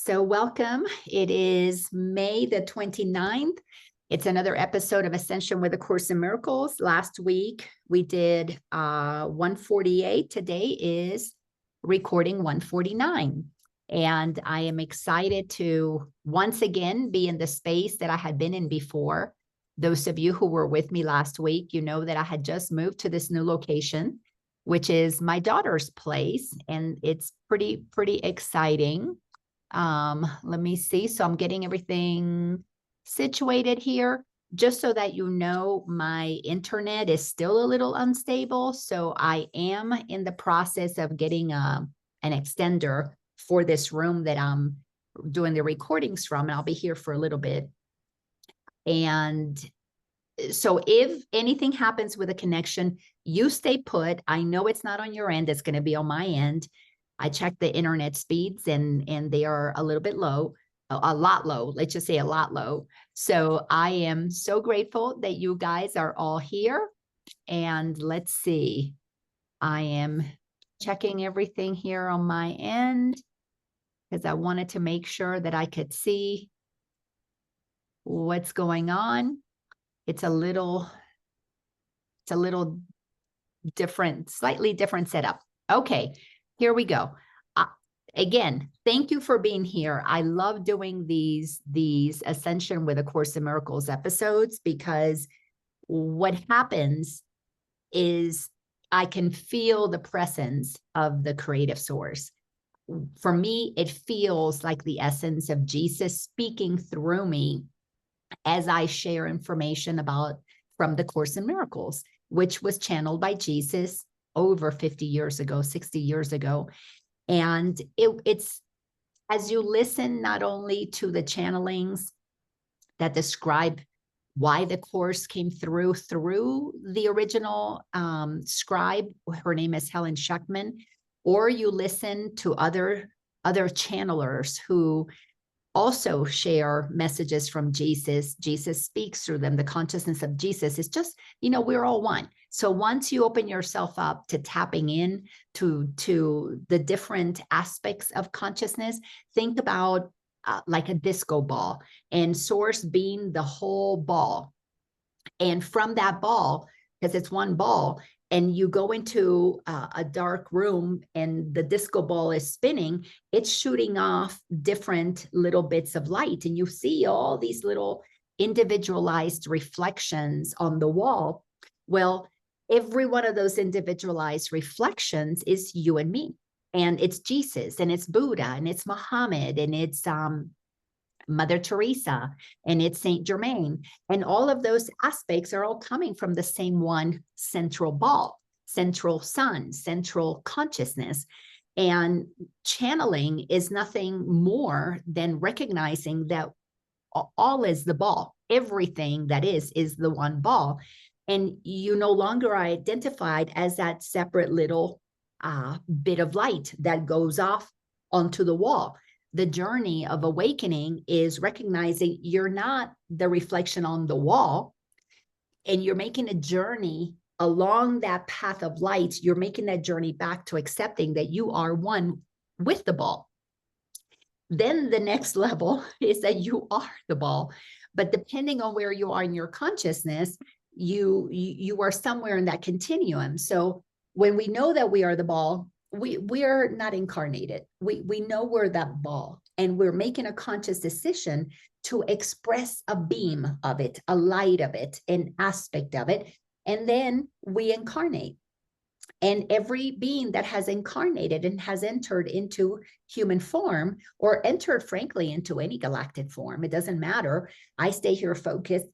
So welcome. It is May the 29th. It's another episode of Ascension with A Course in Miracles. Last week we did 148. Today is recording 149. And I am excited to once again be in the space that I had been in before. Those of you who were with me last week, you know that I had just moved to this new location, which is my daughter's place. And it's pretty exciting. Let me see. So I'm getting everything situated here. Just so that you know, my internet is still a little unstable. So I am in the process of getting an extender for this room that I'm doing the recordings from. And I'll be here for a little bit. And so if anything happens with a connection, you stay put. I know it's not on your end. It's going to be on my end. I checked the internet speeds and they are a little bit low, a lot low. Let's just say a lot low. So I am so grateful that you guys are all here. And let's see, I am checking everything here on my end because I wanted to make sure that I could see what's going on. It's a little different, slightly different setup. Okay. Here we go. Again, thank you for being here. I love doing these Ascension with A Course in Miracles episodes because what happens is I can feel the presence of the creative source. For me, it feels like the essence of Jesus speaking through me as I share information from the Course in Miracles, which was channeled by Jesus over 50 years ago, 60 years ago. And it's as you listen not only to the channelings that describe why the Course came through the original scribe, her name is Helen Schuckman, or you listen to other channelers who also share messages from Jesus. Jesus speaks through them. The consciousness of Jesus is just, we're all one. So once you open yourself up to tapping in to the different aspects of consciousness, think about like a disco ball and source being the whole ball. And from that ball, because it's one ball, and you go into a dark room and the disco ball is spinning, it's shooting off different little bits of light. And you see all these little individualized reflections on the wall. Well, every one of those individualized reflections is you and me. And it's Jesus, and it's Buddha, and it's Muhammad, and it's Mother Teresa, and it's Saint Germain. And all of those aspects are all coming from the same one central ball, central sun, central consciousness. And channeling is nothing more than recognizing that all is the ball. Everything that is the one ball. And you no longer are identified as that separate little bit of light that goes off onto the wall. The journey of awakening is recognizing you're not the reflection on the wall, and you're making a journey along that path of light. You're making that journey back to accepting that you are one with the ball. Then the next level is that you are the ball. But depending on where you are in your consciousness, you are somewhere in that continuum. So when we know that we are the ball, we are not incarnated. We know we're that ball, and we're making a conscious decision to express a beam of it, a light of it, an aspect of it, and then we incarnate. And every being that has incarnated and has entered into human form, or entered, frankly, into any galactic form, it doesn't matter. I stay here focused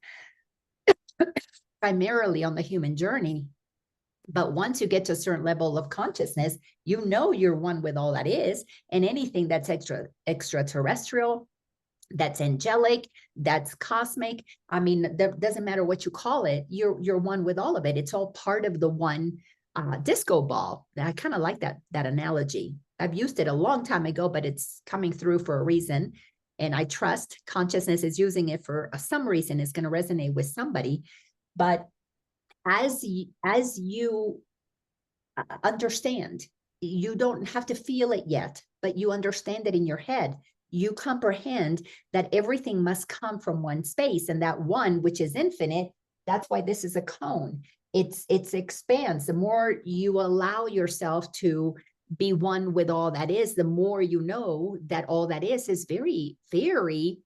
primarily on the human journey. But once you get to a certain level of consciousness, you're one with all that is, and anything that's extraterrestrial, that's angelic, that's cosmic. I mean, that doesn't matter what you call it. You're one with all of it. It's all part of the one disco ball. I kind of like that analogy. I've used it a long time ago, but it's coming through for a reason. And I trust consciousness is using it for some reason. It's going to resonate with somebody. But as you understand, you don't have to feel it yet, but you understand it in your head. you comprehend that everything must come from one space, and that one, which is infinite, that's why this is a cone. It's expands. The more you allow yourself to be one with all that is, the more you know that all that is very, very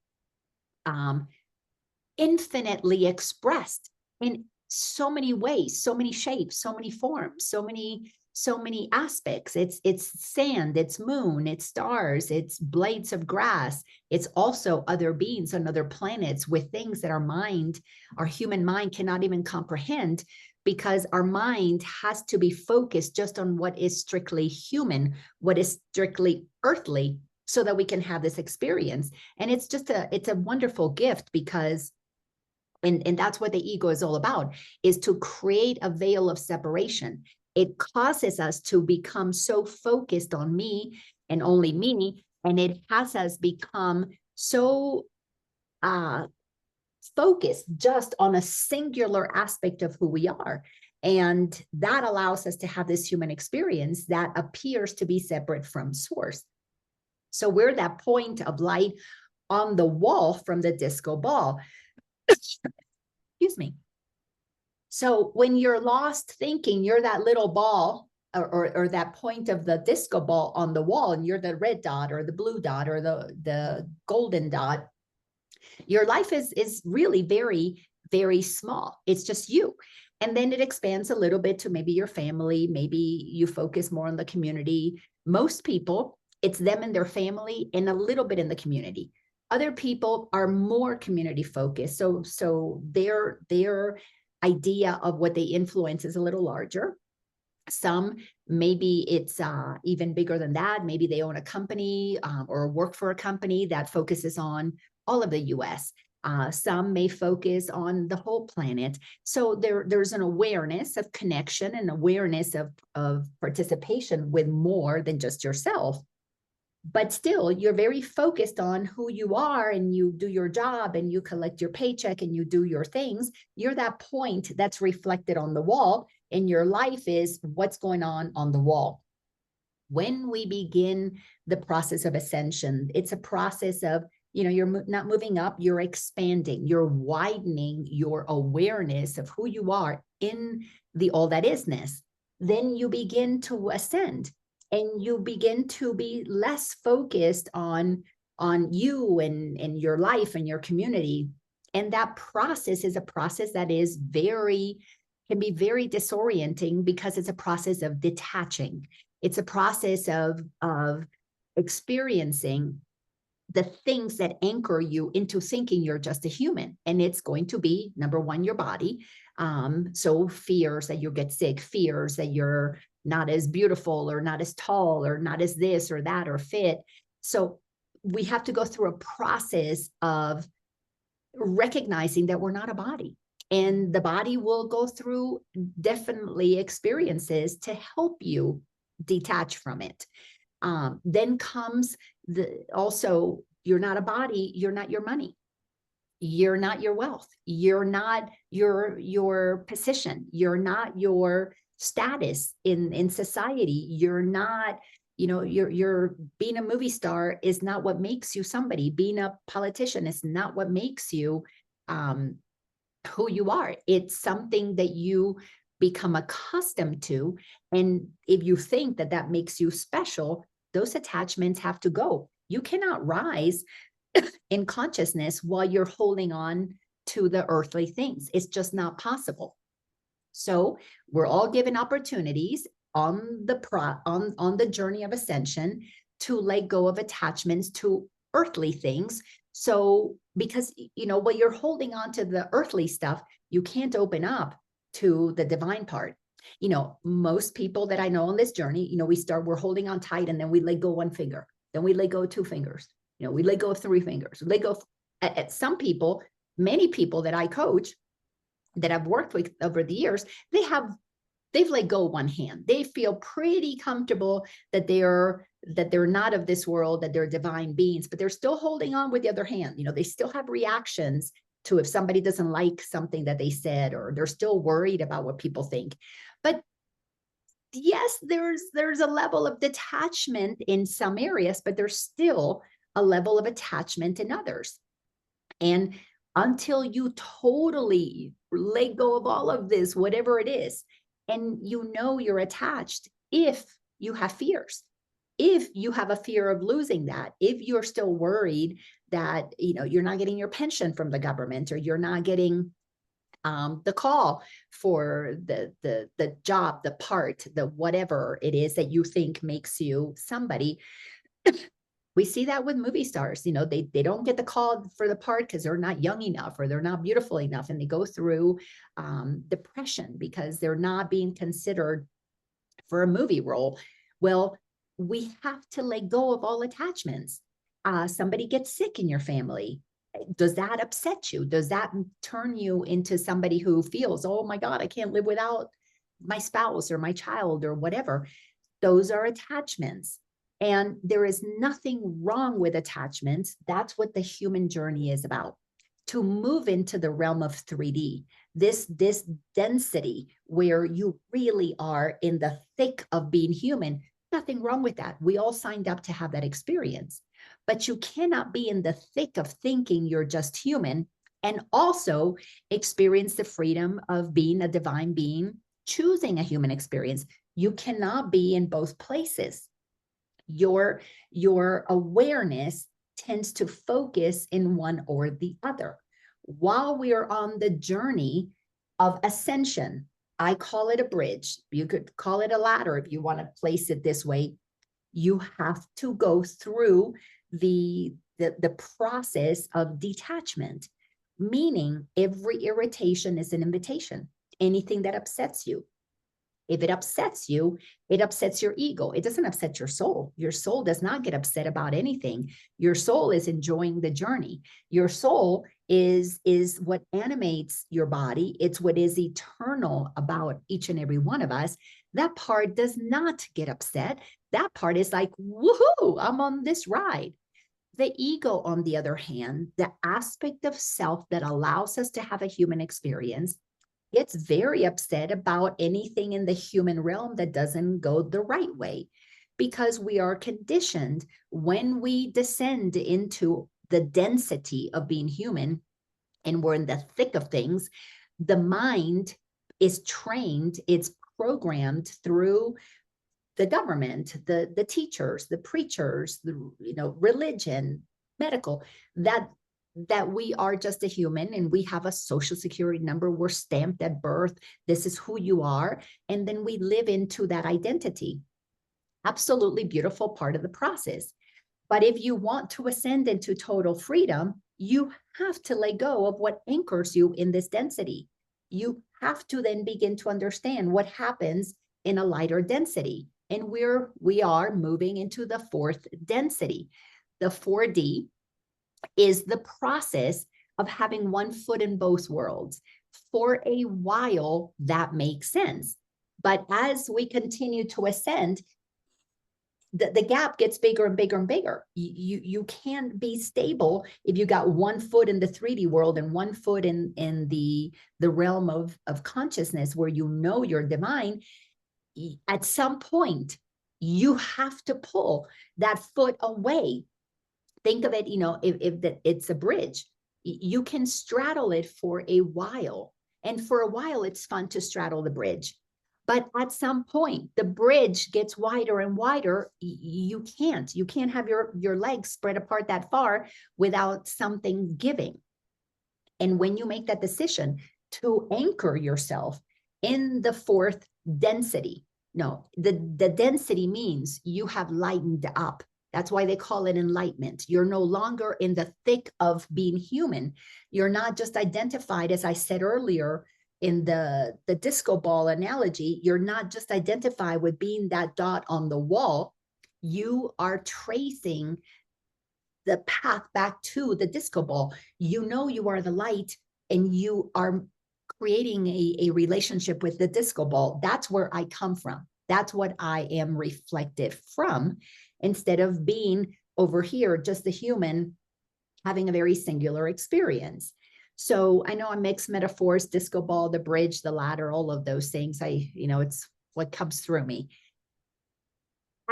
infinitely expressed in so many ways, so many shapes, so many forms, so many aspects. It's sand, it's moon, it's stars, it's blades of grass. It's also other beings on other planets with things that our human mind cannot even comprehend, because our mind has to be focused just on what is strictly human, what is strictly earthly, so that we can have this experience. And it's a wonderful gift, because and that's what the ego is all about, is to create a veil of separation. It causes us to become so focused on me and only me, and it has us become so focused just on a singular aspect of who we are. And that allows us to have this human experience that appears to be separate from source. So we're that point of light on the wall from the disco ball. Excuse me. So when you're lost thinking, you're that little ball, or that point of the disco ball on the wall, and you're the red dot or the blue dot or the golden dot. Your life is really very, very small. It's just you. And then it expands a little bit to maybe your family. Maybe you focus more on the community. Most people, it's them and their family and a little bit in the community. Other people are more community focused. So their idea of what they influence is a little larger. Some, maybe it's even bigger than that. Maybe they own a company or work for a company that focuses on all of the US. Some may focus on the whole planet. So there's an awareness of connection and awareness of participation with more than just yourself. But still, you're very focused on who you are, and you do your job and you collect your paycheck and you do your things. You're that point that's reflected on the wall, and your life is what's going on the wall. When we begin the process of ascension, it's a process of, you're not moving up, you're expanding, you're widening your awareness of who you are in the all that isness. Then you begin to ascend, and you begin to be less focused on you and your life and your community. And that process is a process that can be very disorienting, because it's a process of detaching. It's a process of experiencing the things that anchor you into thinking you're just a human. And it's going to be, number one, your body. So fears that you'll get sick, fears that you're not as beautiful or not as tall or not as this or that or fit. So we have to go through a process of recognizing that we're not a body. And the body will go through definitely experiences to help you detach from it. Then comes also, you're not a body, you're not your money, you're not your wealth, you're not your position, you're not your status in society, you're not, you're being a movie star is not what makes you somebody. Being a politician is not what makes you who you are. It's something that you become accustomed to. And if you think that that makes you special, those attachments have to go. You cannot rise in consciousness while you're holding on to the earthly things. It's just not possible. So we're all given opportunities on the journey of ascension to let go of attachments to earthly things. So because, while you're holding on to the earthly stuff, you can't open up to the divine part. Most people that I know on this journey, we're holding on tight, and then we let go one finger, then we let go 2 fingers, we let go of 3 fingers, we let go at some people, many people that I coach, that I've worked with over the years, they've let go 1 hand. They feel pretty comfortable that they're not of this world, that they're divine beings, but they're still holding on with the other hand. They still have reactions to if somebody doesn't like something that they said, or they're still worried about what people think. But yes, there's a level of detachment in some areas, but there's still a level of attachment in others. And until you totally let go of all of this, whatever it is, and you know you're attached, if you have fears, if you have a fear of losing that, if you're still worried that, you know, you're not getting your pension from the government, or you're not getting the call for the job, the part, the whatever it is that you think makes you somebody. We see that with movie stars. You know, they don't get the call for the part because they're not young enough, or they're not beautiful enough, and they go through depression because they're not being considered for a movie role. Well, we have to let go of all attachments. Somebody gets sick in your family. Does that upset you? Does that turn you into somebody who feels, oh my God, I can't live without my spouse or my child or whatever? Those are attachments. And there is nothing wrong with attachments. That's what the human journey is about. To move into the realm of 3D, this density where you really are in the thick of being human, nothing wrong with that. We all signed up to have that experience. But you cannot be in the thick of thinking you're just human and also experience the freedom of being a divine being, choosing a human experience. You cannot be in both places. Your awareness tends to focus in one or the other. While we are on the journey of ascension, I call it a bridge. You could call it a ladder if you want to place it this way. You have to go through the process of detachment, meaning every irritation is an invitation. Anything that upsets you, if it upsets you, it upsets your ego. It doesn't upset your soul. Your soul does not get upset about anything. Your soul is enjoying the journey. Your soul is what animates your body. It's what is eternal about each and every one of us. That part does not get upset. That part is like, woohoo, I'm on this ride. The ego, on the other hand, the aspect of self that allows us to have a human experience, gets very upset about anything in the human realm that doesn't go the right way, because we are conditioned when we descend into the density of being human and we're in the thick of things. The mind is trained, it's programmed through the government, the teachers, the preachers, religion, medical, that we are just a human and we have a social security number. We're stamped at birth. This is who you are. And then we live into that identity. Absolutely beautiful part of the process. But if you want to ascend into total freedom, you have to let go of what anchors you in this density. You have to then begin to understand what happens in a lighter density. And we are moving into the fourth density. The 4D is the process of having one foot in both worlds. For a while, that makes sense. But as we continue to ascend, the gap gets bigger and bigger and bigger. You can't be stable if you got one foot in the 3D world and one foot in the realm of consciousness where you know you're divine. At some point, you have to pull that foot away. Think of it, if it's a bridge, you can straddle it for a while. And for a while, it's fun to straddle the bridge. But at some point, the bridge gets wider and wider. You can't have your legs spread apart that far without something giving. And when you make that decision to anchor yourself in the fourth density, no, the density means you have lightened up. That's why they call it enlightenment. You're no longer in the thick of being human. You're not just identified, as I said earlier, in the disco ball analogy, you're not just identified with being that dot on the wall. You are tracing the path back to the disco ball. You know you are the light, and you are creating a relationship with the disco ball. That's where I come from. That's what I am reflected from, instead of being over here, just the human having a very singular experience. So I know I mix metaphors, disco ball, the bridge, the ladder, all of those things. It's what comes through me.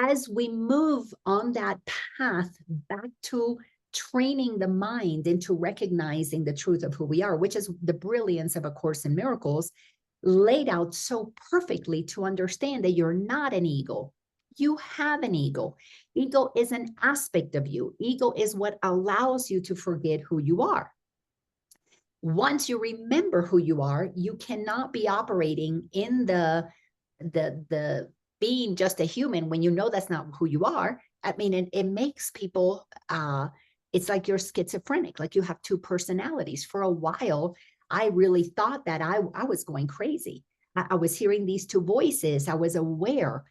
as we move on that path back to training the mind into recognizing the truth of who we are, which is the brilliance of A Course in Miracles, laid out so perfectly to understand that you're not an ego. You have an ego. Ego is an aspect of you. Ego is what allows you to forget who you are. Once you remember who you are, you cannot be operating in the being just a human when you know that's not who you are. I mean, it makes people, it's like you're schizophrenic, like you have two personalities. For a while, I really thought that I was going crazy. I was hearing these two voices. I was aware.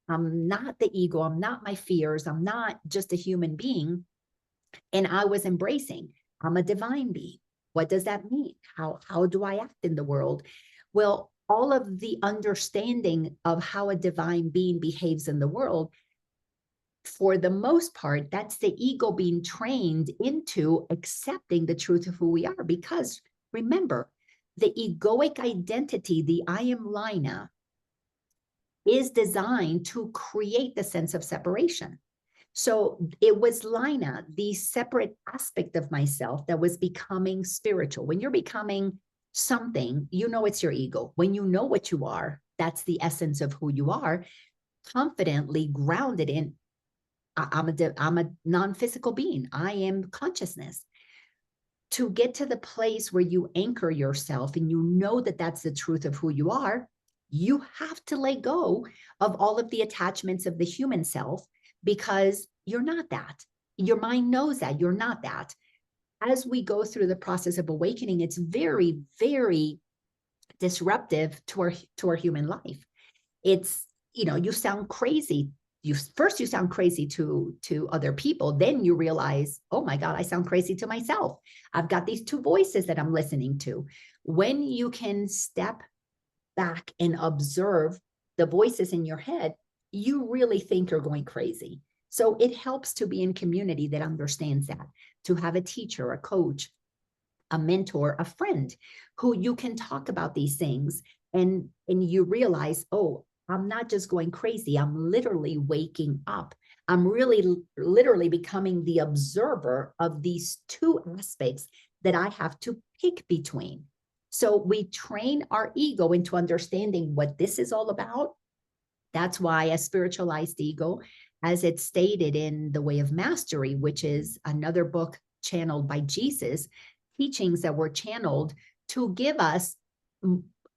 I'm not the ego. I'm not my fears. I'm not just a human being. And I was embracing, I'm a divine being. What does that mean? How do I act in the world? Well, all of the understanding of how a divine being behaves in the world, for the most part, that's the ego being trained into accepting the truth of who we are. Because remember, the egoic identity, the I am Laina, is designed to create the sense of separation. So it was Laina, the separate aspect of myself, that was becoming spiritual. When you're becoming something, you know it's your ego. When you know what you are, that's the essence of who you are, confidently grounded in, I'm a non-physical being. I am consciousness. To get to the place where you anchor yourself and you know that that's the truth of who you are, you have to let go of all of the attachments of the human self, because you're not that. Your mind knows that you're not that. As we go through the process of awakening, it's very, very disruptive to our human life. It's, you sound crazy. You sound crazy to other people. Then you realize, oh my God, I sound crazy to myself. I've got these two voices that I'm listening to. When you can step back and observe the voices in your head, you really think you're going crazy. So it helps to be in community that understands that, to have a teacher, a coach, a mentor, a friend who you can talk about these things, and you realize, oh, I'm not just going crazy. I'm literally waking up. I'm really literally becoming the observer of these two aspects that I have to pick between. So we train our ego into understanding what this is all about. That's why a spiritualized ego, as it's stated in The Way of Mastery, which is another book channeled by Jesus, teachings that were channeled to give us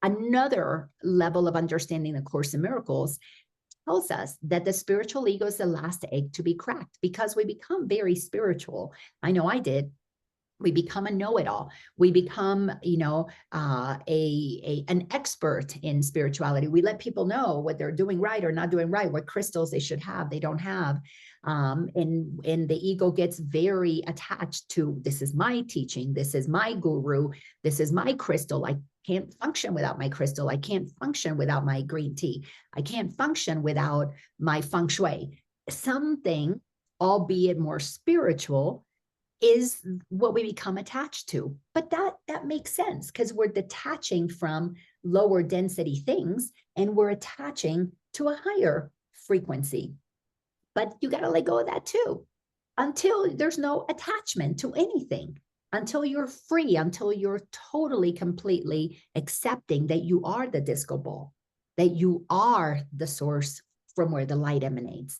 another level of understanding the Course in Miracles, tells us that the spiritual ego is the last egg to be cracked, because we become very spiritual. I know I did. We become a know-it-all. We become, an expert in spirituality. We let people know what they're doing right or not doing right, what crystals they should have, they don't have. And the ego gets very attached to, this is my teaching, this is my guru, this is my crystal. I can't function without my crystal. I can't function without my green tea. I can't function without my feng shui. Something, albeit more spiritual, is what we become attached to. But that makes sense, because we're detaching from lower density things and we're attaching to a higher frequency. But you got to let go of that too, until there's no attachment to anything, until you're free, until you're totally, completely accepting that you are the disco ball, that you are the source from where the light emanates.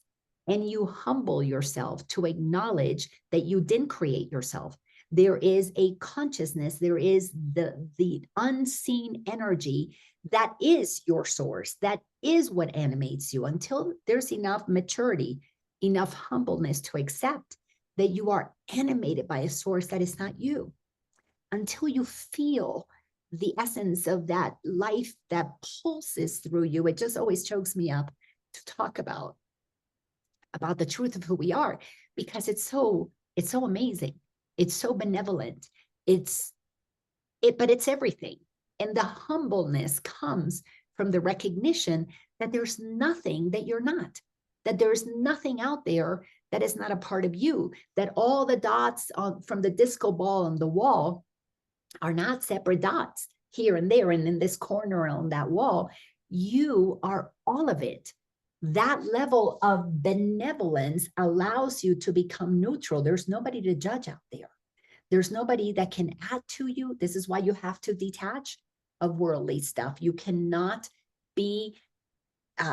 And you humble yourself to acknowledge that you didn't create yourself. There is a consciousness, there is the unseen energy that is your source, that is what animates you, until there's enough maturity, enough humbleness to accept that you are animated by a source that is not you. Until you feel the essence of that life that pulses through you, it just always chokes me up to talk about the truth of who we are, because it's so amazing. It's so benevolent. But it's everything. And the humbleness comes from the recognition that there's nothing that you're not, that there's nothing out there that is not a part of you, that all the dots from the disco ball on the wall are not separate dots here and there and in this corner on that wall. You are all of it. That level of benevolence allows you to become neutral. There's nobody to judge out there. There's nobody that can add to you. This is why you have to detach of worldly stuff. You cannot be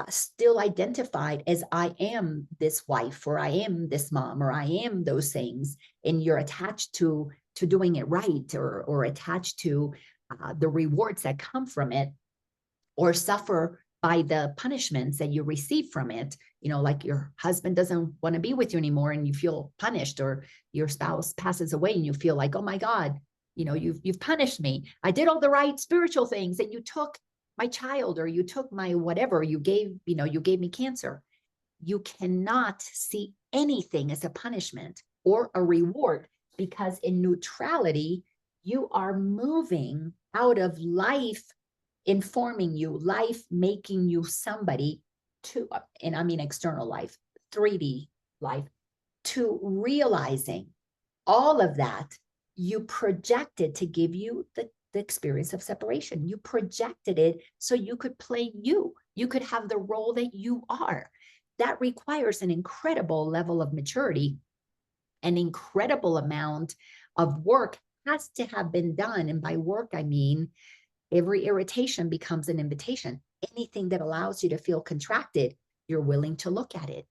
still identified as I am this wife, or I am this mom, or I am those things, and you're attached to doing it right, or attached to the rewards that come from it, or suffer by the punishments that you receive from it. You know, like your husband doesn't want to be with you anymore and you feel punished, or your spouse passes away and you feel like, oh my God, you know, you've punished me. I did all the right spiritual things and you took my child, or you took my whatever, you gave me cancer. You cannot see anything as a punishment or a reward, because in neutrality, you are moving out of life informing you, life making you somebody, to, and I mean external life, 3D life, to realizing all of that. You projected to give you the experience of separation. You projected it so you could play you. You could have the role that you are. That requires an incredible level of maturity. An incredible amount of work has to have been done. And by work, I mean, every irritation becomes an invitation. Anything that allows you to feel contracted, you're willing to look at it.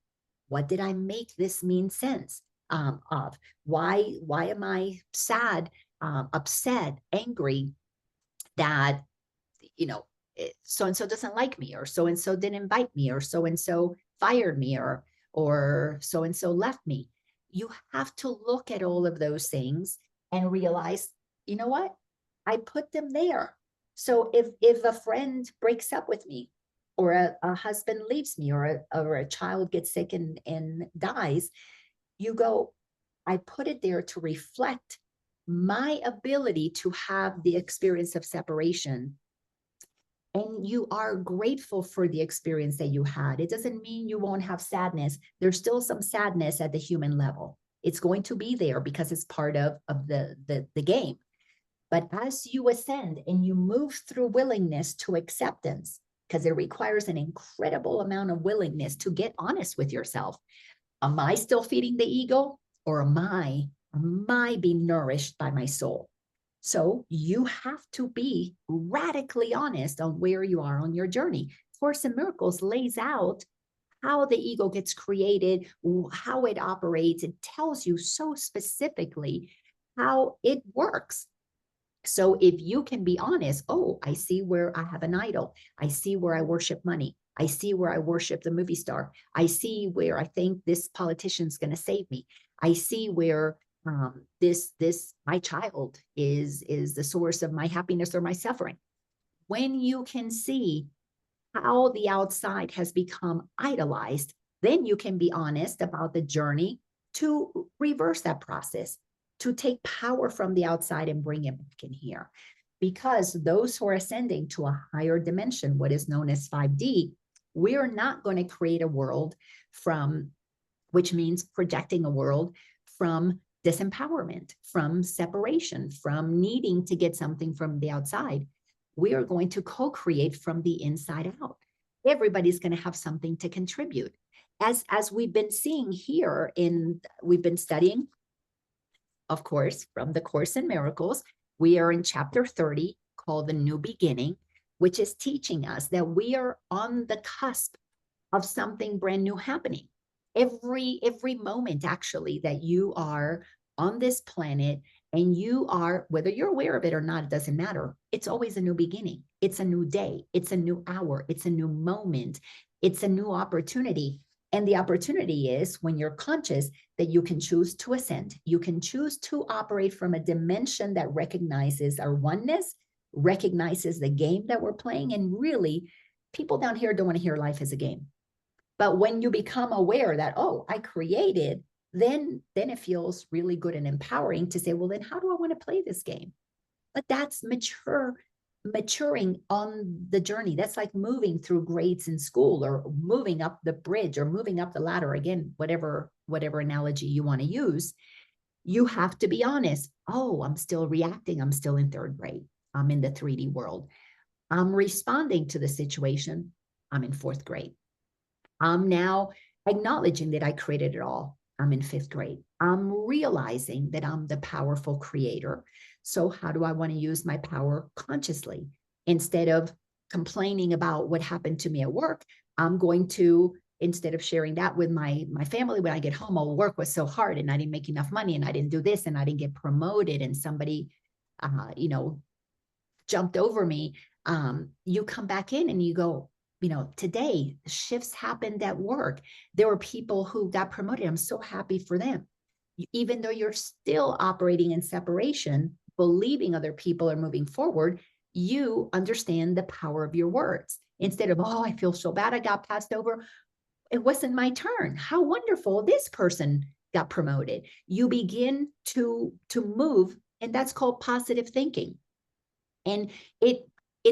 What did I make this mean sense of? Why am I sad, upset, angry that, you know, so and so doesn't like me, or so and so didn't invite me, or so and so fired me, or so and so left me? You have to look at all of those things and realize, you know what? I put them there. So if a friend breaks up with me, or a husband leaves me, or a child gets sick and dies, you go, I put it there to reflect my ability to have the experience of separation. And you are grateful for the experience that you had. It doesn't mean you won't have sadness. There's still some sadness at the human level. It's going to be there because it's part of the game. But as you ascend and you move through willingness to acceptance, because it requires an incredible amount of willingness to get honest with yourself. Am I still feeding the ego, or am I being nourished by my soul? So you have to be radically honest on where you are on your journey. Course in Miracles lays out how the ego gets created, how it operates. It tells you so specifically how it works. So if you can be honest, oh, I see where I have an idol. I see where I worship money. I see where I worship the movie star. I see where I think this politician's going to save me. I see where my child is the source of my happiness or my suffering. When you can see how the outside has become idolized, then you can be honest about the journey to reverse that process, to take power from the outside and bring it back in here. Because those who are ascending to a higher dimension, what is known as 5D, we are not going to create a world which means projecting a world from disempowerment, from separation, from needing to get something from the outside. We are going to co-create from the inside out. Everybody's going to have something to contribute. As we've been seeing here, we've been studying, of course, from the Course in Miracles. We are in chapter 30, called The New Beginning, which is teaching us that we are on the cusp of something brand new happening. Every moment, actually, that you are on this planet, and you are, whether you're aware of it or not, it doesn't matter. It's always a new beginning. It's a new day. It's a new hour. It's a new moment. It's a new opportunity. And the opportunity is when you're conscious that you can choose to ascend. You can choose to operate from a dimension that recognizes our oneness, recognizes the game that we're playing. And really, people down here don't want to hear life as a game. But when you become aware that, oh, I created, then it feels really good and empowering to say, well, then how do I want to play this game? But that's maturing on the journey. That's like moving through grades in school, or moving up the bridge, or moving up the ladder. Again, whatever analogy you want to use. You have to be honest. Oh, I'm still reacting. I'm still in third grade. I'm in the 3D world. I'm responding to the situation. I'm in fourth grade. I'm now acknowledging that I created it all. I'm in 5th grade. I'm realizing that I'm the powerful creator. So how do I want to use my power consciously? Instead of complaining about what happened to me at work, I'm going to, instead of sharing that with my family when I get home, oh, work was so hard and I didn't make enough money and I didn't do this and I didn't get promoted and somebody, you know, jumped over me. You come back in and you go, you know, today shifts happened at work. There were people who got promoted. I'm so happy for them. Even though you're still operating in separation, believing other people are moving forward, you understand the power of your words. Instead of, oh, I feel so bad I got passed over. It wasn't my turn. How wonderful this person got promoted. You begin to move, and that's called positive thinking. And it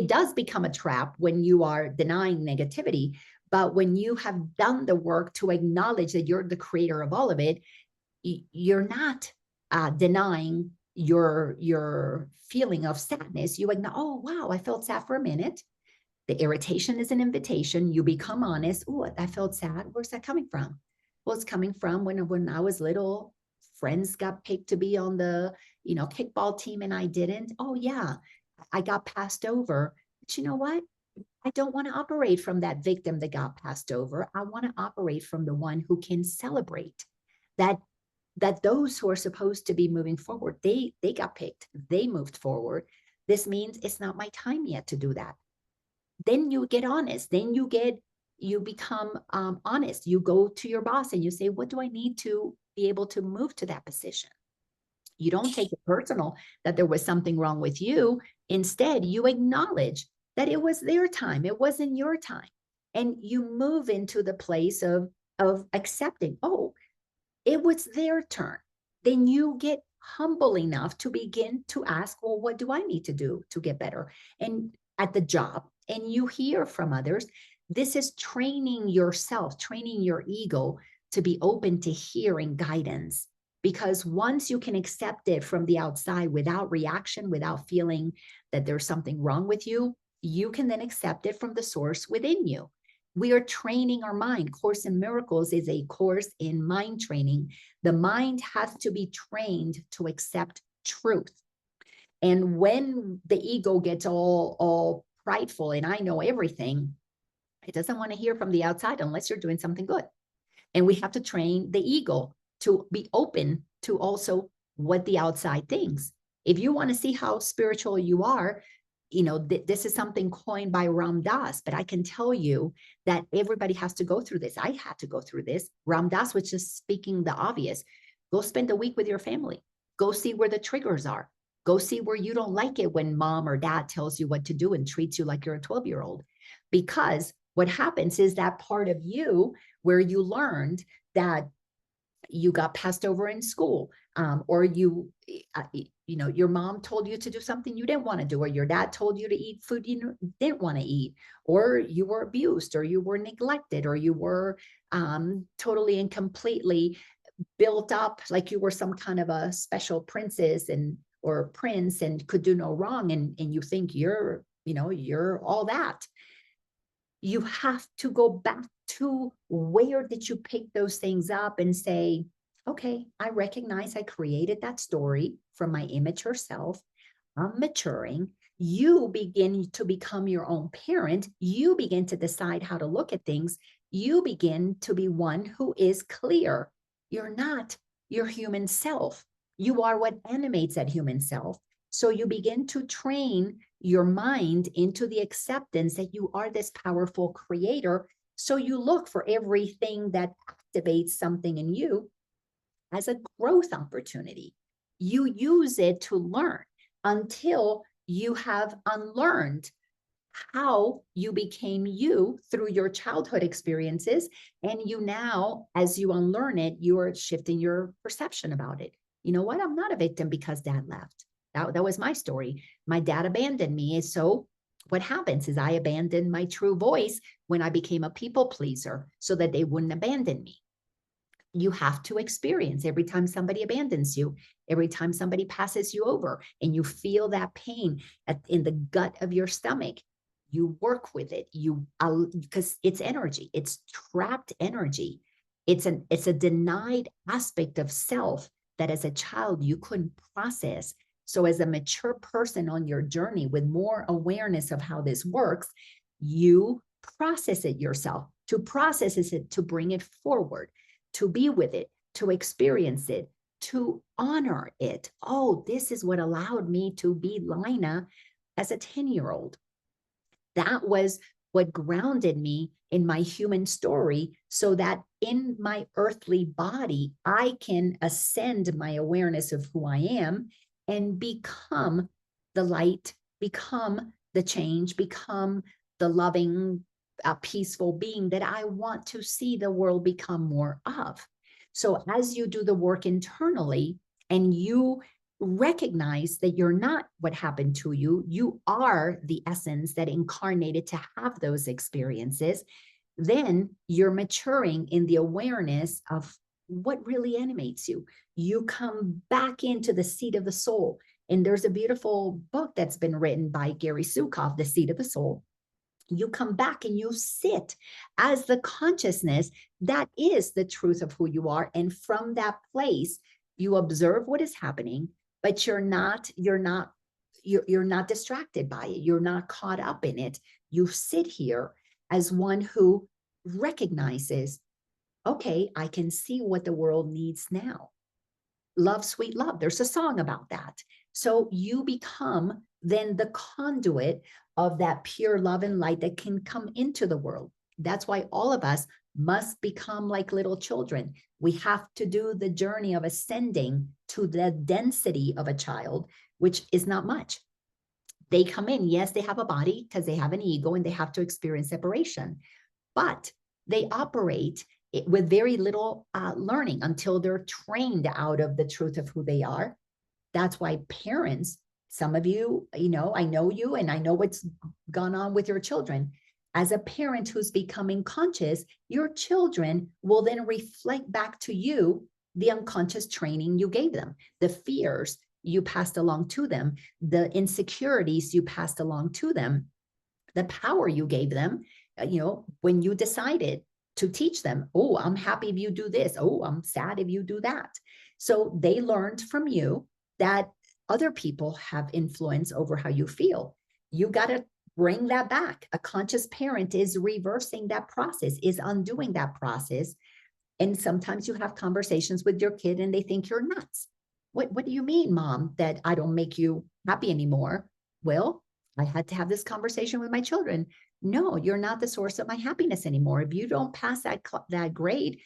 does become a trap when you are denying negativity. But when you have done the work to acknowledge that you're the creator of all of it, you're not denying your feeling of sadness. You acknowledge, oh, wow, I felt sad for a minute. The irritation is an invitation. You become honest. Oh, I felt sad. Where's that coming from? Well, it's coming from when I was little, friends got picked to be on the, kickball team and I didn't. Oh, yeah, I got passed over. But you know what? I don't want to operate from that victim that got passed over. I want to operate from the one who can celebrate that those who are supposed to be moving forward, they got picked. They moved forward. This means it's not my time yet to do that. Then you get honest. Then you become honest. You go to your boss and you say, what do I need to be able to move to that position? You don't take it personal that there was something wrong with you. Instead, you acknowledge that it was their time. It wasn't your time. And you move into the place of accepting, oh, it was their turn. Then you get humble enough to begin to ask, well, what do I need to do to get better? And at the job, and you hear from others, this is training yourself, training your ego to be open to hearing guidance. Because once you can accept it from the outside without reaction, without feeling that there's something wrong with you, you can then accept it from the source within you. We are training our mind. Course in Miracles is a course in mind training. The mind has to be trained to accept truth. And when the ego gets all prideful and I know everything, it doesn't want to hear from the outside unless you're doing something good. And we have to train the ego to be open to also what the outside thinks. If you want to see how spiritual you are, this is something coined by Ram Dass, but I can tell you that everybody has to go through this. I had to go through this. Ram Dass was just speaking the obvious. Go spend a week with your family. Go see where the triggers are. Go see where you don't like it when mom or dad tells you what to do and treats you like you're a 12-year-old. Because what happens is that part of you where you learned that you got passed over in school, or your mom told you to do something you didn't want to do, or your dad told you to eat food you didn't want to eat, or you were abused, or you were neglected, or you were totally and completely built up like you were some kind of a special princess or prince and could do no wrong, and you think you're all that. You have to go back to where did you pick those things up and say, okay, I recognize I created that story from my immature self. I'm maturing. You begin to become your own parent. You begin to decide how to look at things. You begin to be one who is clear. You're not your human self. You are what animates that human self. So you begin to train your mind into the acceptance that you are this powerful creator. So you look for everything that activates something in you as a growth opportunity. You use it to learn until you have unlearned how you became you through your childhood experiences. And you now, as you unlearn it, you are shifting your perception about it. You know what? I'm not a victim because dad left. That was my story. My dad abandoned me. And so what happens is I abandoned my true voice when I became a people pleaser so that they wouldn't abandon me. You have to experience every time somebody abandons you, every time somebody passes you over, and you feel that pain in the gut of your stomach. you work with it, because it's energy, it's trapped energy. It's a denied aspect of self that as a child you couldn't process. So as a mature person on your journey with more awareness of how this works, you process it yourself. To process it, to bring it forward, to be with it, to experience it, to honor it. Oh, this is what allowed me to be Laina as a 10-year-old. That was what grounded me in my human story, so that in my earthly body, I can ascend my awareness of who I am and become the light, become the change, become the loving, peaceful being that I want to see the world become more of. So as you do the work internally and you recognize that you're not what happened to you, you are the essence that incarnated to have those experiences, then you're maturing in the awareness of what really animates you. You come back into the seat of the soul. And there's a beautiful book that's been written by Gary Zukav, The Seat of the Soul. You come back and you sit as the consciousness that is the truth of who you are. And from that place, you observe what is happening, but you're not distracted by it. You're not caught up in it. You sit here as one who recognizes, okay, I can see what the world needs now. Love, sweet love. There's a song about that. So you become then the conduit of that pure love and light that can come into the world. That's why all of us must become like little children. We have to do the journey of ascending to the density of a child, which is not much. They come in, yes, they have a body because they have an ego and they have to experience separation, but they operate with very little learning until they're trained out of the truth of who they are. That's why parents, some of you, I know you and I know what's gone on with your children. As a parent who's becoming conscious, your children will then reflect back to you the unconscious training you gave them, the fears you passed along to them, the insecurities you passed along to them, the power you gave them, when you decided to teach them, oh, I'm happy if you do this. Oh, I'm sad if you do that. So they learned from you that other people have influence over how you feel. You got to bring that back. A conscious parent is reversing that process, is undoing that process. And sometimes you have conversations with your kid and they think you're nuts. What do you mean, Mom, that I don't make you happy anymore? Well, I had to have this conversation with my children. No, you're not the source of my happiness anymore. If you don't pass that grade,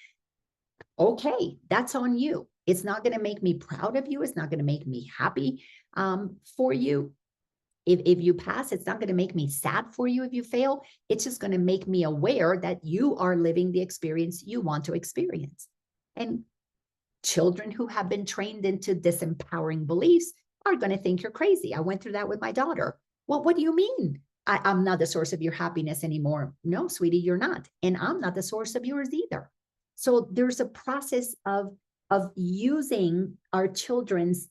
okay, that's on you. It's not going to make me proud of you. It's not going to make me happy for you. If you pass, it's not going to make me sad for you if you fail. It's just going to make me aware that you are living the experience you want to experience. And children who have been trained into disempowering beliefs are going to think you're crazy. I went through that with my daughter. Well, what do you mean? I'm not the source of your happiness anymore. No, sweetie, you're not. And I'm not the source of yours either. So there's a process of using our children's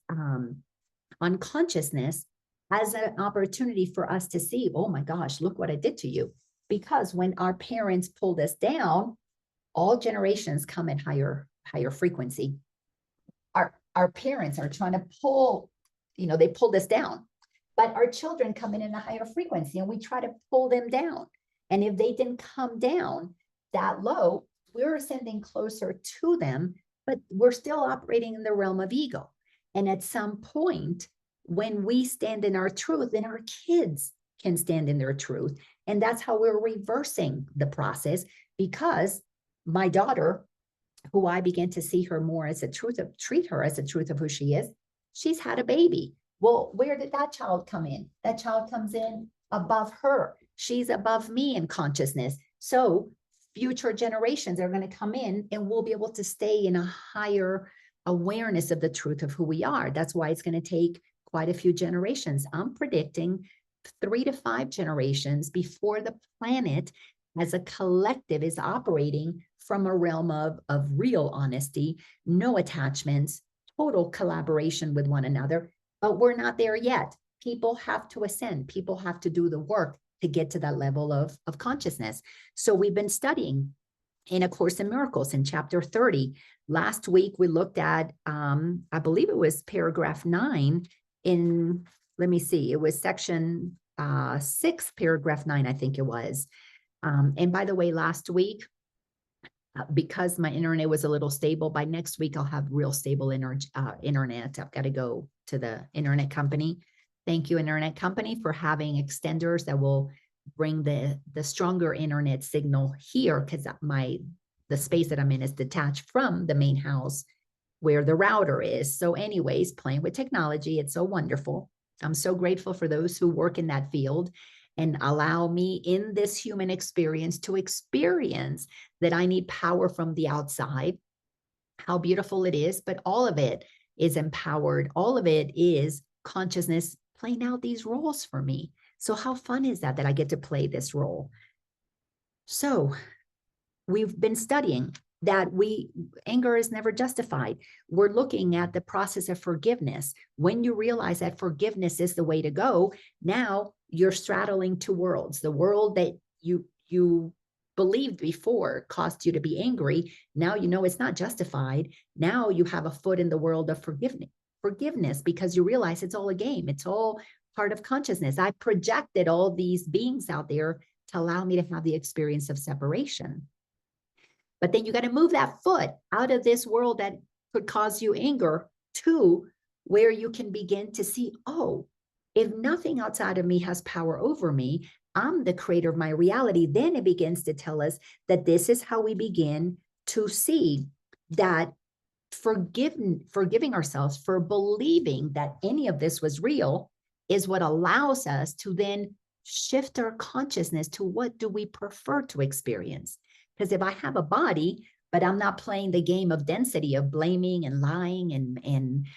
unconsciousness as an opportunity for us to see, oh my gosh, look what I did to you. Because when our parents pulled us down, all generations come at higher frequency. Our parents are trying to pull, they pulled us down. But our children come in a higher frequency and we try to pull them down. And if they didn't come down that low, we're ascending closer to them, but we're still operating in the realm of ego. And at some point, when we stand in our truth, then our kids can stand in their truth. And that's how we're reversing the process, because my daughter, who I began to see her more as treat her as a truth of who she is, she's had a baby. Well, where did that child come in? That child comes in above her. She's above me in consciousness. So future generations are going to come in and we'll be able to stay in a higher awareness of the truth of who we are. That's why it's going to take quite a few generations. I'm predicting 3 to 5 generations before the planet as a collective is operating from a realm of real honesty, no attachments, total collaboration with one another. But we're not there yet. People have to ascend. People have to do the work to get to that level of consciousness. So we've been studying in A Course in Miracles in chapter 30. Last week, we looked at, I believe it was paragraph 9 in, let me see, it was section 6, paragraph 9, I think it was. And by the way, last week, because my internet was a little stable, by next week, I'll have real stable internet. I've got to go to the internet company. Thank you, internet company, for having extenders that will bring the stronger internet signal here, because the space that I'm in is detached from the main house where the router is. So anyways, playing with technology, it's so wonderful. I'm so grateful for those who work in that field and allow me in this human experience to experience that I need power from the outside. How beautiful it is, but all of it is empowered. All of it is consciousness playing out these roles for me. So how fun is that I get to play this role? So we've been studying that anger is never justified. We're looking at the process of forgiveness. When you realize that forgiveness is the way to go, now you're straddling two worlds. The world that you believed before caused you to be angry. Now you know it's not justified. Now you have a foot in the world of forgiveness because you realize it's all a game. It's all part of consciousness. I projected all these beings out there to allow me to have the experience of separation. But then you got to move that foot out of this world that could cause you anger to where you can begin to see, oh, if nothing outside of me has power over me, I'm the creator of my reality. Then it begins to tell us that this is how we begin to see that forgiving ourselves for believing that any of this was real is what allows us to then shift our consciousness to what do we prefer to experience. Because if I have a body, but I'm not playing the game of density of blaming and lying and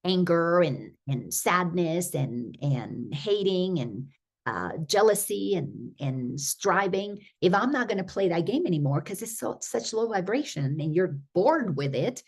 anger and sadness and hating and jealousy and striving, if I'm not going to play that game anymore because it's such low vibration and you're bored with it,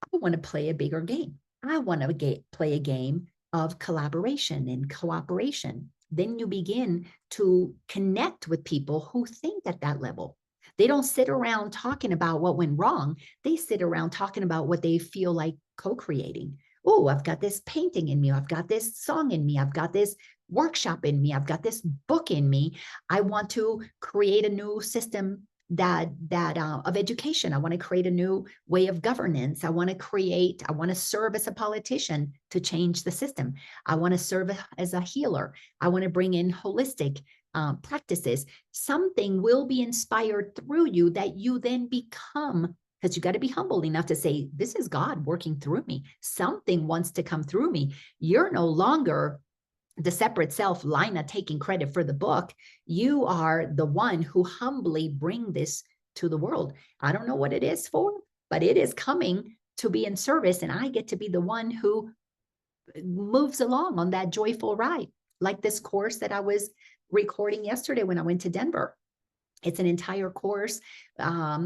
I want to play a bigger game. I want to play a game of collaboration and cooperation. Then you begin to connect with people who think at that level. They don't sit around talking about what went wrong. They sit around talking about what they feel like co-creating. Oh, I've got this painting in me. I've got this song in me. I've got this workshop in me. I've got this book in me. I want to create a new system of education. I want to create a new way of governance. I want to serve as a politician to change the system. I want to serve as a healer. I want to bring in holistic practices. Something will be inspired through you that you then become, because you got to be humble enough to say, this is God working through me. Something wants to come through me. You're no longer the separate self, Laina, taking credit for the book. You are the one who humbly bring this to the world. I don't know what it is for, but it is coming to be in service. And I get to be the one who moves along on that joyful ride. Like this course that I was recording yesterday when I went to Denver. It's an entire course. I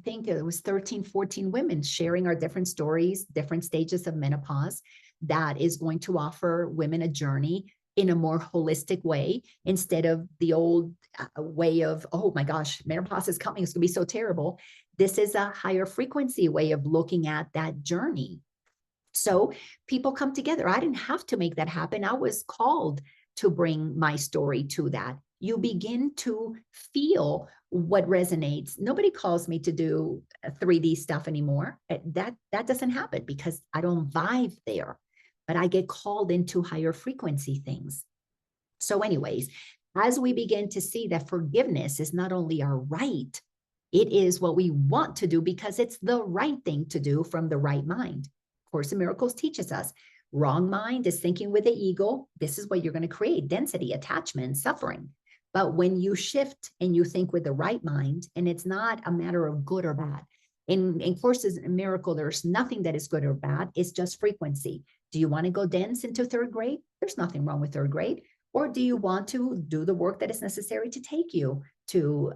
think it was 13, 14 women sharing our different stories, different stages of menopause, that is going to offer women a journey in a more holistic way instead of the old way of, oh my gosh, menopause is coming, it's going to be so terrible. This is a higher frequency way of looking at that journey. So people come together. I didn't have to make that happen. I was called to bring my story to that. You begin to feel what resonates. Nobody calls me to do 3D stuff anymore. That doesn't happen because I don't vibe there, but I get called into higher frequency things. So anyways, as we begin to see that forgiveness is not only our right, it is what we want to do because it's the right thing to do from the right mind. Course in Miracles teaches us wrong mind is thinking with the ego. This is what you're going to create: density, attachment, suffering. But when you shift and you think with the right mind, and it's not a matter of good or bad. In Courses in Miracle, there's nothing that is good or bad. It's just frequency. Do you want to go dense into third grade? There's nothing wrong with third grade. Or do you want to do the work that is necessary to take you to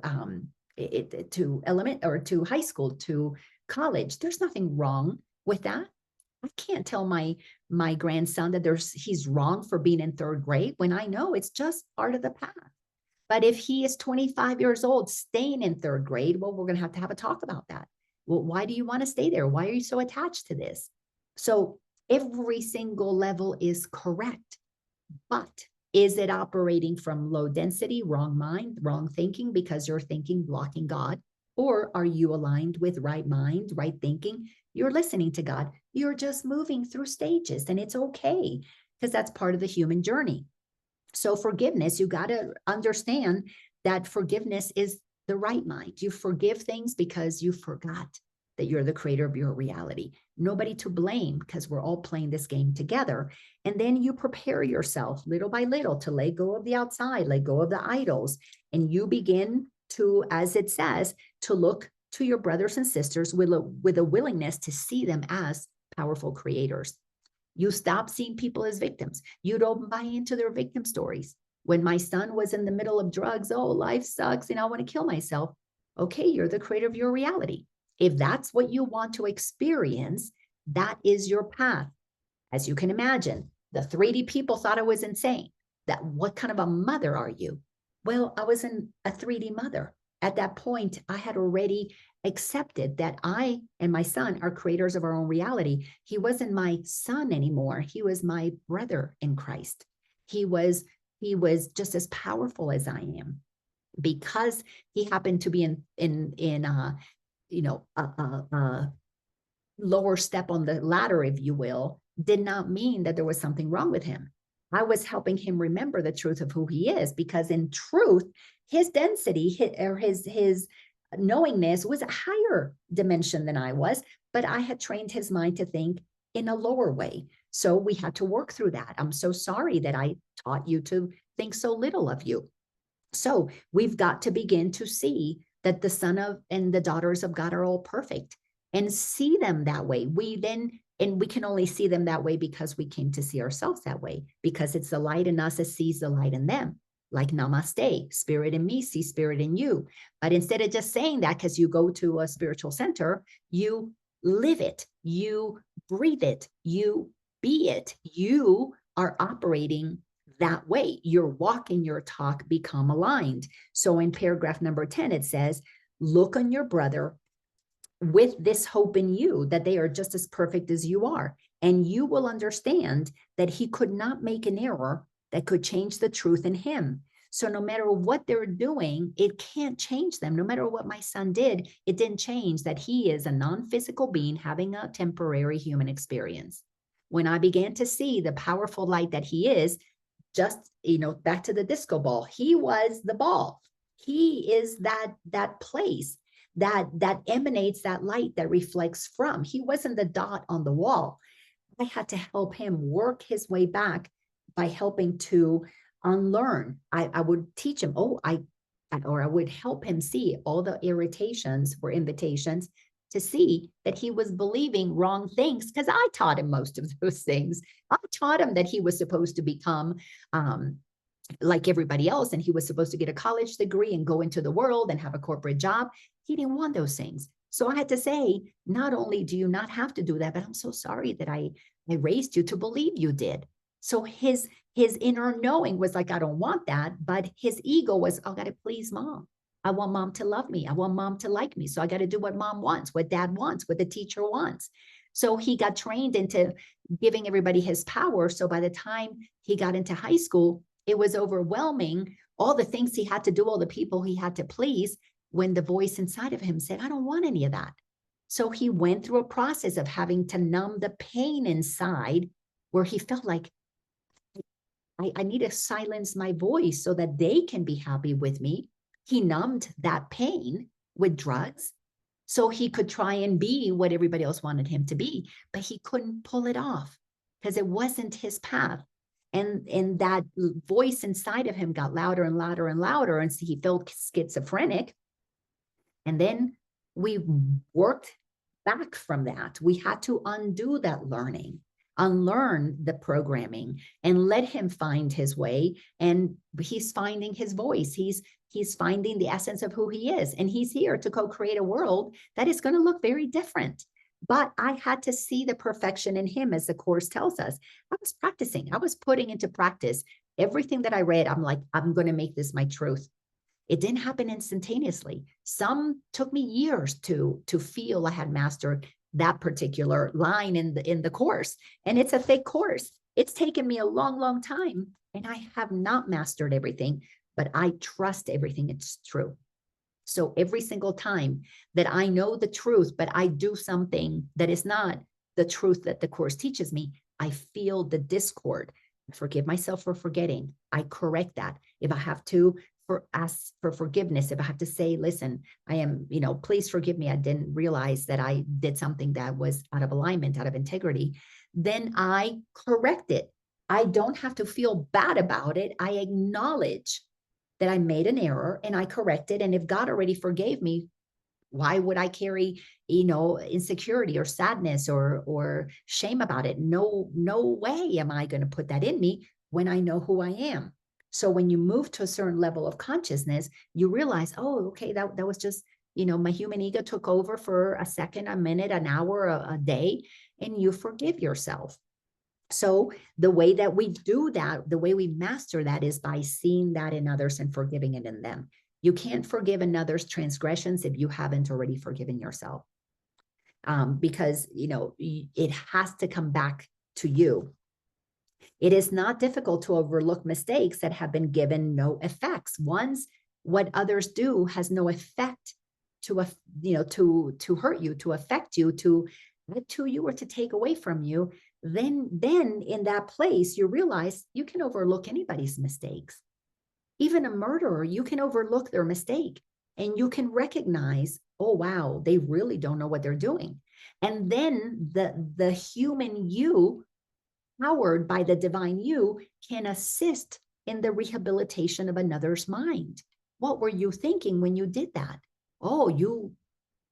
element or to high school, to college? There's nothing wrong with that. I can't tell my grandson that he's wrong for being in third grade when I know it's just part of the path. But if he is 25 years old, staying in third grade, well, we're going to have a talk about that. Well, why do you want to stay there? Why are you so attached to this? So every single level is correct, but is it operating from low density, wrong mind, wrong thinking because you're thinking blocking God? Or are you aligned with right mind, right thinking? You're listening to God. You're just moving through stages, and it's okay because that's part of the human journey. So forgiveness, you got to understand that forgiveness is the right mind. You forgive things because you forgot that you're the creator of your reality. Nobody to blame because we're all playing this game together. And then you prepare yourself little by little to let go of the outside, let go of the idols. And you begin to, as it says, to look to your brothers and sisters with a willingness to see them as powerful creators. You stop seeing people as victims. You don't buy into their victim stories. When my son was in the middle of drugs, oh, life sucks and I want to kill myself. Okay, you're the creator of your reality. If that's what you want to experience, that is your path. As you can imagine, the 3D people thought I was insane. That what kind of a mother are you? Well, I wasn't a 3D mother. At that point, I had already accepted that I and my son are creators of our own reality. He wasn't my son anymore. He was my brother in Christ. He was just as powerful as I am, because he happened to be in a lower step on the ladder, if you will, did not mean that there was something wrong with him. I was helping him remember the truth of who he is, because in truth, his density his knowingness was a higher dimension than I was, but I had trained his mind to think in a lower way. So we had to work through that. I'm so sorry that I taught you to think so little of you. So we've got to begin to see that the son of and the daughters of God are all perfect, and see them that way. And we can only see them that way because we came to see ourselves that way, because it's the light in us that sees the light in them. Like namaste, spirit in me, see spirit in you. But instead of just saying that because you go to a spiritual center, you live it, you breathe it, you be it. You are operating that way. Your walk and your talk become aligned. So in paragraph number 10, it says, look on your brother with this hope in you that they are just as perfect as you are. And you will understand that he could not make an error that could change the truth in him. So no matter what they're doing, it can't change them. No matter what my son did, it didn't change that he is a non-physical being having a temporary human experience. When I began to see the powerful light that he is, just, back to the disco ball, he was the ball. He is that place that emanates that light that reflects from. He wasn't the dot on the wall. I had to help him work his way back by helping to unlearn. I would teach him, or I would help him see all the irritations were invitations to see that he was believing wrong things, because I taught him most of those things. I taught him that he was supposed to become like everybody else, and he was supposed to get a college degree and go into the world and have a corporate job. He didn't want those things. So I had to say, not only do you not have to do that, but I'm so sorry that I raised you to believe you did. So his inner knowing was like, I don't want that. But his ego was, I got to please mom. I want mom to love me. I want mom to like me. So I got to do what mom wants, what dad wants, what the teacher wants. So he got trained into giving everybody his power. So by the time he got into high school, it was overwhelming, all the things he had to do, all the people he had to please, when the voice inside of him said, I don't want any of that. So he went through a process of having to numb the pain inside, where he felt like, I need to silence my voice so that they can be happy with me. He numbed that pain with drugs so he could try and be what everybody else wanted him to be, but he couldn't pull it off because it wasn't his path. And that voice inside of him got louder and louder and louder, and so he felt schizophrenic. And then we worked back from that. We had to undo that learning, unlearn the programming, and let him find his way. And he's finding his voice. He's finding the essence of who he is. And he's here to co-create a world that is going to look very different. But I had to see the perfection in him, as the Course tells us. I was practicing, I was putting into practice everything that I read. I'm like, I'm going to make this my truth. It didn't happen instantaneously. Some took me years to feel I had mastered that particular line in the Course. And it's a thick course. It's taken me a long, long time. And I have not mastered everything, but I trust everything. It's true. So every single time that I know the truth, but I do something that is not the truth that the Course teaches me, I feel the discord. I forgive myself for forgetting. I correct that. If I have to ask for forgiveness, if I have to say, listen, I am, please forgive me. I didn't realize that I did something that was out of alignment, out of integrity. Then I correct it. I don't have to feel bad about it. I acknowledge that I made an error and I corrected. And if God already forgave me, why would I carry, insecurity or sadness or shame about it? No way am I going to put that in me when I know who I am. So when you move to a certain level of consciousness, you realize, oh, okay, that was just, my human ego took over for a second, a minute, an hour, a day, and you forgive yourself. So the way that we do that, the way we master that is by seeing that in others and forgiving it in them. You can't forgive another's transgressions if you haven't already forgiven yourself. Because, it has to come back to you. It is not difficult to overlook mistakes that have been given no effects. Once what others do has no effect to hurt you, to affect you, to you or to take away from you, then in that place, you realize you can overlook anybody's mistakes. Even a murderer, you can overlook their mistake and you can recognize, oh, wow, they really don't know what they're doing. And then the human you, powered by the divine you, can assist in the rehabilitation of another's mind. What were you thinking when you did that? Oh, you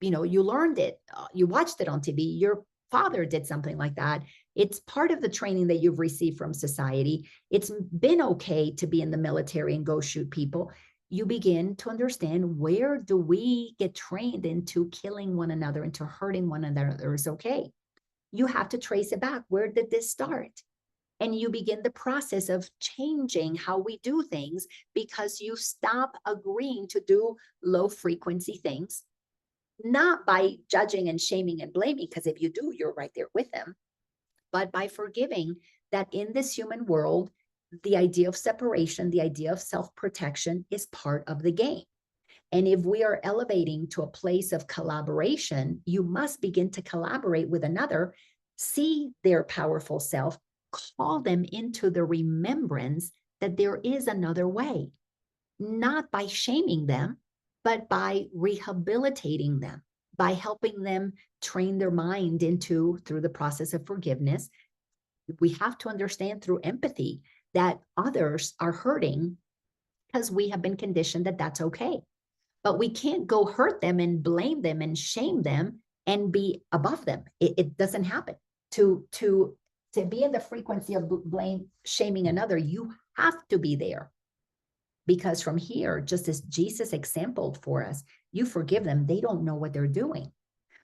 learned it. You watched it on TV. Your father did something like that. It's part of the training that you've received from society. It's been okay to be in the military and go shoot people. You begin to understand, where do we get trained into killing one another, into hurting one another is okay. You have to trace it back. Where did this start? And you begin the process of changing how we do things, because you stop agreeing to do low frequency things, not by judging and shaming and blaming, because if you do, you're right there with them, but by forgiving that in this human world, the idea of separation, the idea of self-protection is part of the game. And if we are elevating to a place of collaboration, you must begin to collaborate with another, see their powerful self, call them into the remembrance that there is another way, not by shaming them, but by rehabilitating them, by helping them train their mind through the process of forgiveness. We have to understand through empathy that others are hurting because we have been conditioned that that's okay. But we can't go hurt them and blame them and shame them and be above them. It doesn't happen. To be in the frequency of blame, shaming another, you have to be there. Because from here, just as Jesus exampled for us, you forgive them, they don't know what they're doing.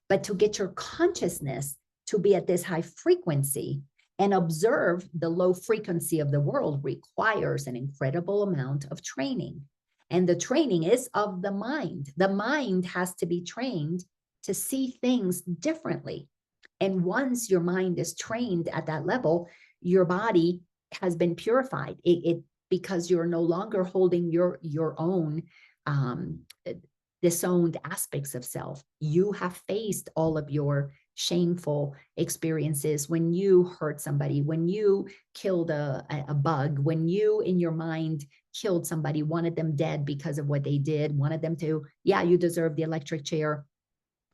But to get your consciousness to be at this high frequency and observe the low frequency of the world requires an incredible amount of training. And the training is of the mind. The mind has to be trained to see things differently. And once your mind is trained at that level, your body has been purified. Because you're no longer holding your own disowned aspects of self. You have faced all of your shameful experiences when you hurt somebody, when you killed a bug, when you in your mind killed somebody, wanted them dead because of what they did, wanted them to, yeah, you deserve the electric chair.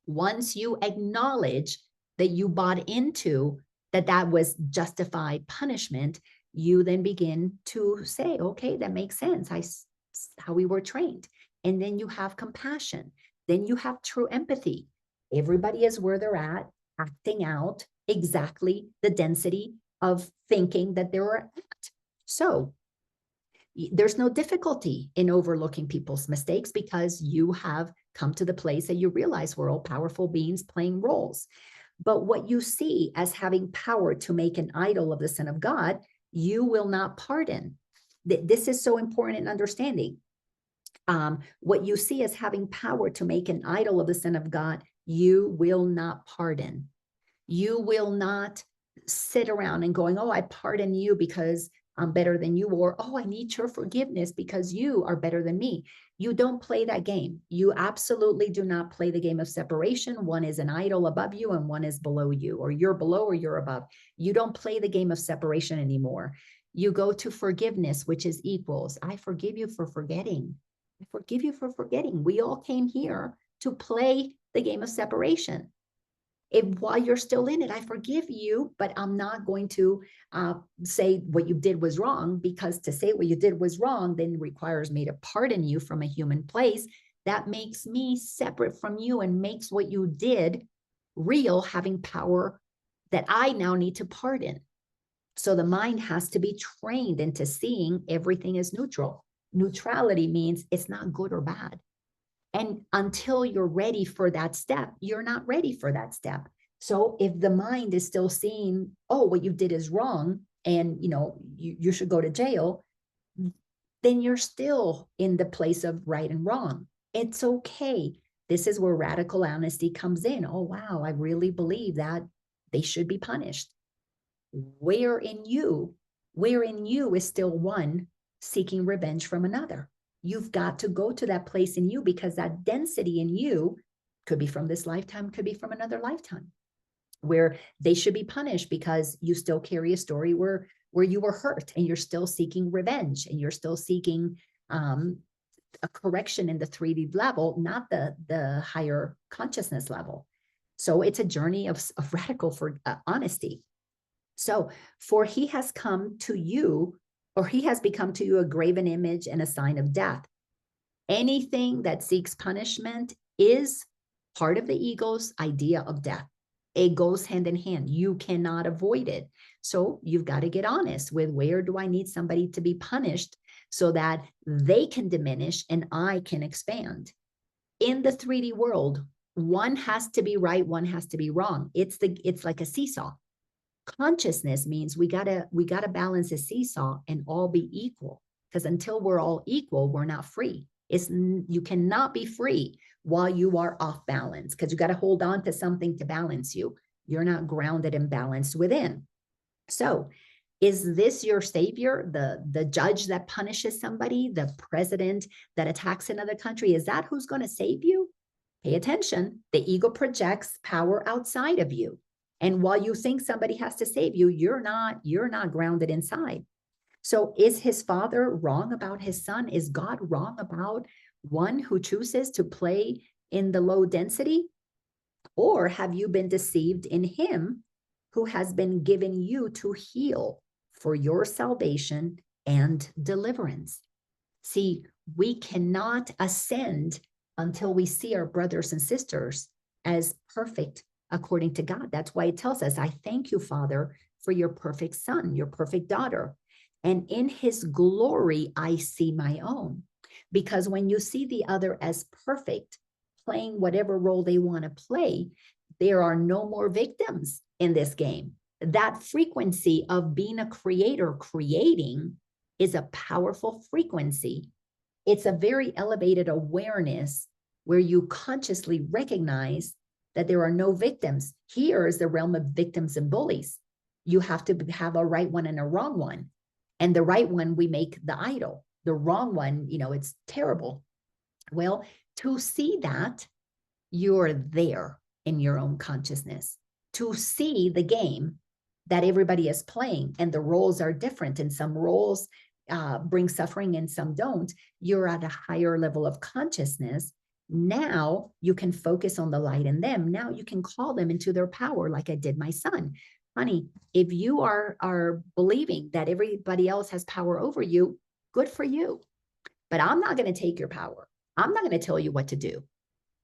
Once you acknowledge that you bought into that was justified punishment, you then begin to say, okay, that makes sense. How we were trained. And then you have compassion. Then you have true empathy. Everybody is where they're at, acting out exactly the density of thinking that they're at. So there's no difficulty in overlooking people's mistakes, because you have come to the place that you realize we're all powerful beings playing roles. But what you see as having power to make an idol of the Son of God, you will not pardon. This is so important in understanding. What you see as having power to make an idol of the Son of God, you will not pardon. You will not sit around and going, oh, I pardon you because I'm better than you, or, oh, I need your forgiveness because you are better than me. You don't play that game. You absolutely do not play the game of separation. One is an idol above you and one is below you, or you're below or you're above. You don't play the game of separation anymore. You go to forgiveness, which is equals. I forgive you for forgetting. I forgive you for forgetting. We all came here to play the game of separation. If while you're still in it, I forgive you, but I'm not going to say what you did was wrong, because to say what you did was wrong then requires me to pardon you from a human place. That makes me separate from you and makes what you did real, having power that I now need to pardon. So the mind has to be trained into seeing everything as neutral. Neutrality means it's not good or bad. And until you're ready for that step, you're not ready for that step. So if the mind is still seeing, oh, what you did is wrong, and you should go to jail, then you're still in the place of right and wrong. It's okay. This is where radical honesty comes in. Oh, wow, I really believe that they should be punished. Where in you is still one seeking revenge from another. You've got to go to that place in you, because that density in you could be from this lifetime, could be from another lifetime, where they should be punished because you still carry a story where you were hurt and you're still seeking revenge and you're still seeking a correction in the 3D level, not the higher consciousness level. So it's a journey of radical honesty. So, for he has come to you, or he has become to you a graven image and a sign of death. Anything that seeks punishment is part of the ego's idea of death. It goes hand in hand. You cannot avoid it. So you've got to get honest with, where do I need somebody to be punished so that they can diminish and I can expand? In the 3D world, one has to be right, one has to be wrong. It's like a seesaw. Consciousness means we gotta balance a seesaw and all be equal, because until we're all equal, we're not free. You cannot be free while you are off balance, because you got to hold on to something to balance you. You're not grounded and balanced within. So is this your savior, the judge that punishes somebody, the president that attacks another country? Is that who's going to save you? Pay attention. The ego projects power outside of you. And while you think somebody has to save you, you're not grounded inside. So is his father wrong about his son? Is God wrong about one who chooses to play in the low density? Or have you been deceived in him who has been given you to heal for your salvation and deliverance? See, we cannot ascend until we see our brothers and sisters as perfect according to God. That's why it tells us, I thank you, Father, for your perfect son, your perfect daughter. And in his glory, I see my own. Because when you see the other as perfect, playing whatever role they want to play, there are no more victims in this game. That frequency of being a creator, creating, is a powerful frequency. It's a very elevated awareness where you consciously recognize that there are no victims. Here is the realm of victims and bullies. You have to have a right one and a wrong one. And the right one, we make the idol. The wrong one, it's terrible. Well, to see that, you're there in your own consciousness. To see the game that everybody is playing, and the roles are different, and some roles bring suffering and some don't. You're at a higher level of consciousness. Now you can focus on the light in them. Now you can call them into their power, like I did my son. Honey, if you are believing that everybody else has power over you, good for you. But I'm not going to take your power. I'm not going to tell you what to do.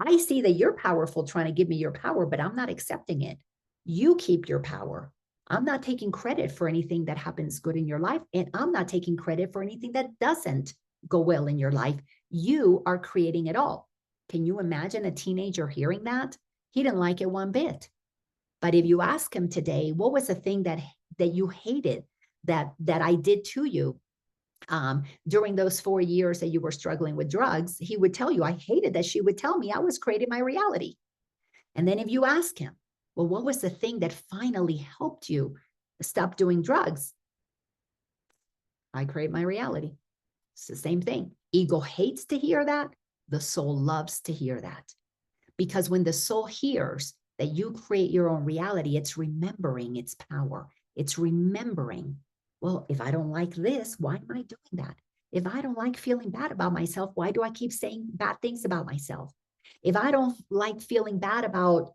I see that you're powerful trying to give me your power, but I'm not accepting it. You keep your power. I'm not taking credit for anything that happens good in your life, and I'm not taking credit for anything that doesn't go well in your life. You are creating it all. Can you imagine a teenager hearing that? He didn't like it one bit. But if you ask him today, what was the thing that you hated that I did to you during those 4 years that you were struggling with drugs? He would tell you, I hated that she would tell me I was creating my reality. And then if you ask him, well, what was the thing that finally helped you stop doing drugs? I create my reality. It's the same thing. Ego hates to hear that. The soul loves to hear that. Because when the soul hears that you create your own reality, it's remembering its power. It's remembering, well, if I don't like this, why am I doing that? If I don't like feeling bad about myself, why do I keep saying bad things about myself? If I don't like feeling bad about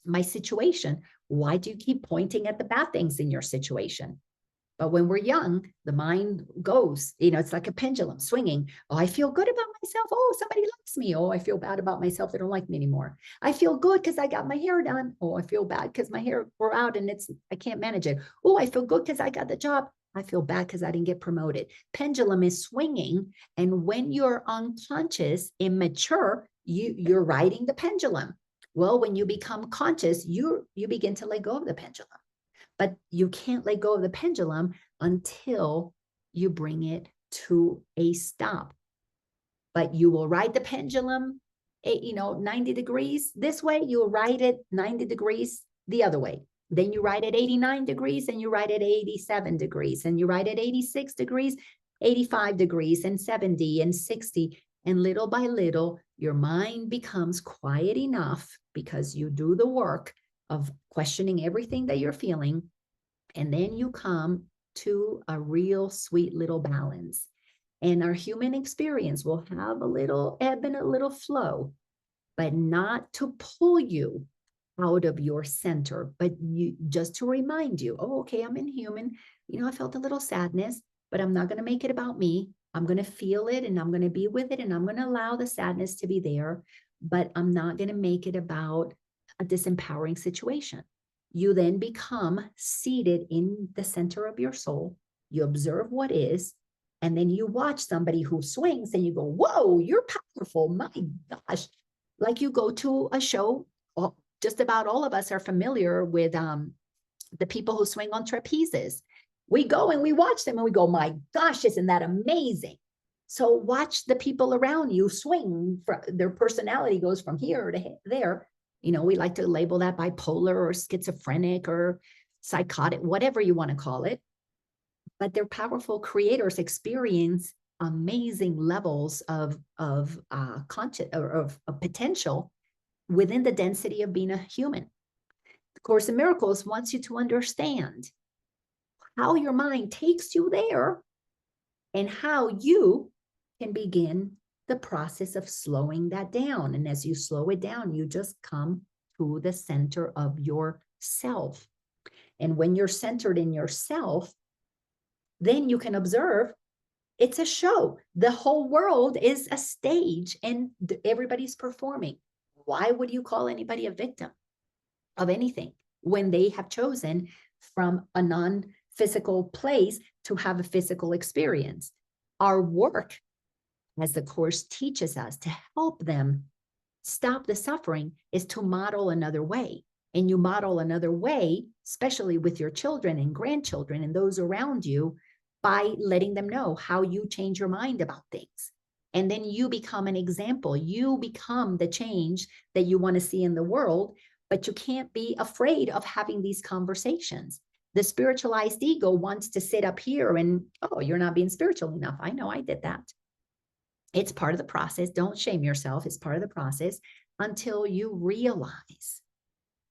my situation, why do you keep pointing at the bad things in your situation? But when we're young, the mind goes, it's like a pendulum swinging. Oh, I feel good about myself. Oh, somebody likes me. Oh, I feel bad about myself. They don't like me anymore. I feel good because I got my hair done. Oh, I feel bad because my hair grew out and I can't manage it. Oh, I feel good because I got the job. I feel bad because I didn't get promoted. Pendulum is swinging. And when you're unconscious, immature, you're riding the pendulum. Well, when you become conscious, you begin to let go of the pendulum. But you can't let go of the pendulum until you bring it to a stop. But you will ride the pendulum, 90 degrees this way, you'll ride it 90 degrees the other way. Then you ride it 89 degrees and you ride it 87 degrees and you ride it 86 degrees, 85 degrees and 70 and 60. And little by little, your mind becomes quiet enough because you do the work of questioning everything that you're feeling. And then you come to a real sweet little balance. And our human experience will have a little ebb and a little flow, but not to pull you out of your center, but just to remind you, oh, okay, I'm inhuman. I felt a little sadness, but I'm not going to make it about me. I'm going to feel it and I'm going to be with it and I'm going to allow the sadness to be there, but I'm not going to make it about a disempowering situation. You then become seated in the center of your soul. You observe what is, and then you watch somebody who swings and you go, whoa, you're powerful. My gosh. Like you go to a show, just about all of us are familiar with the people who swing on trapezes. We go and we watch them and we go, my gosh, isn't that amazing? So watch the people around you swing. Their personality goes from here to there. We like to label that bipolar or schizophrenic or psychotic, whatever you want to call it. But they're powerful creators, experience amazing levels of conscious or of potential within the density of being a human. The Course in Miracles wants you to understand how your mind takes you there and how you can begin the process of slowing that down. And as you slow it down, you just come to the center of yourself. And when you're centered in yourself, then you can observe it's a show. The whole world is a stage and everybody's performing. Why would you call anybody a victim of anything when they have chosen from a non-physical place to have a physical experience? Our work, as the Course teaches us, to help them stop the suffering is to model another way. And you model another way, especially with your children and grandchildren and those around you, by letting them know how you change your mind about things. And then you become an example. You become the change that you want to see in the world, but you can't be afraid of having these conversations. The spiritualized ego wants to sit up here and, oh, you're not being spiritual enough. I know I did that. It's part of the process. Don't shame yourself. It's part of the process until you realize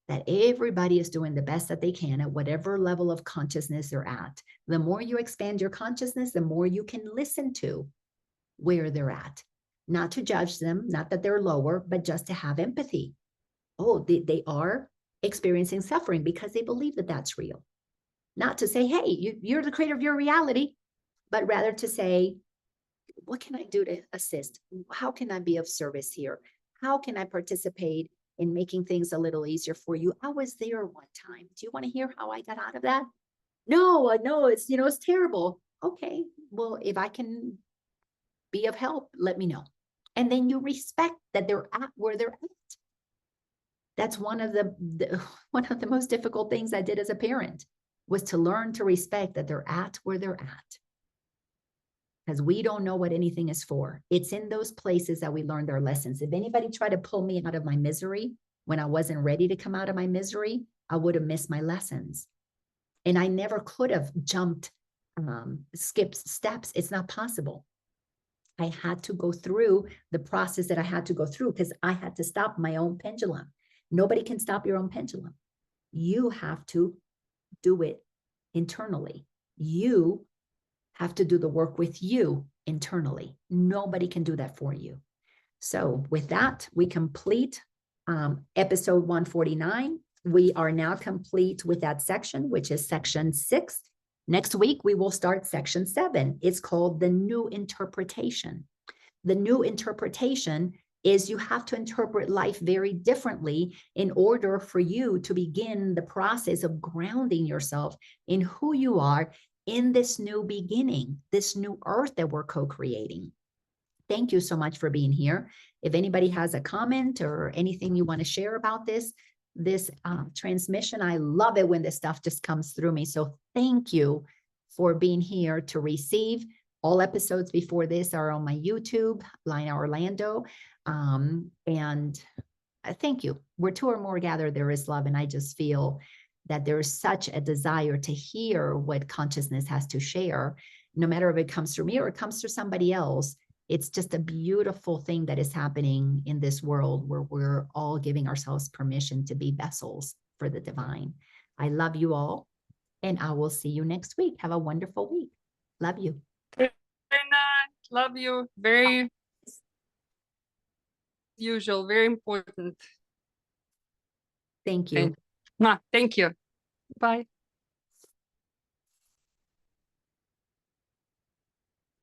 that everybody is doing the best that they can at whatever level of consciousness they're at. The more you expand your consciousness, the more you can listen to where they're at. Not to judge them, not that they're lower, but just to have empathy. Oh, they are experiencing suffering because they believe that that's real. Not to say, hey, you're the creator of your reality, but rather to say, what can I do to assist? How can I be of service here? How can I participate in making things a little easier for you? I was there one time. Do you want to hear how I got out of that? No, it's, it's terrible. Okay, well, if I can be of help, let me know. And then you respect that they're at where they're at. That's one of one of the most difficult things I did as a parent, was to learn to respect that they're at where they're at. Because we don't know what anything is for. It's in those places that we learned our lessons. If anybody tried to pull me out of my misery when I wasn't ready to come out of my misery, I would have missed my lessons. And I never could have jumped, skipped steps. It's not possible. I had to go through the process that I had to go through because I had to stop my own pendulum. Nobody can stop your own pendulum. You have to do it internally. You have to do the work with you internally. Nobody can do that for you. So with that, we complete episode 149. We are now complete with that section, which is section 6. Next week, we will start section 7. It's called the new interpretation. The new interpretation is you have to interpret life very differently in order for you to begin the process of grounding yourself in who you are in this new beginning, this new earth that we're co-creating. Thank you so much for being here. If anybody has a comment or anything you want to share about this transmission, I love it when this stuff just comes through me. So thank you for being here to receive. All episodes before this are on my YouTube, Laina Orlando. And thank you. Where two or more gather, there is love. And I just feel that there is such a desire to hear what consciousness has to share, no matter if it comes through me or it comes through somebody else. It's just a beautiful thing that is happening in this world where we're all giving ourselves permission to be vessels for the divine. I love you all, and I will see you next week. Have a wonderful week. Love you. Very nice. Love you. Very usual, very important. Thank you. Thank you. Bye.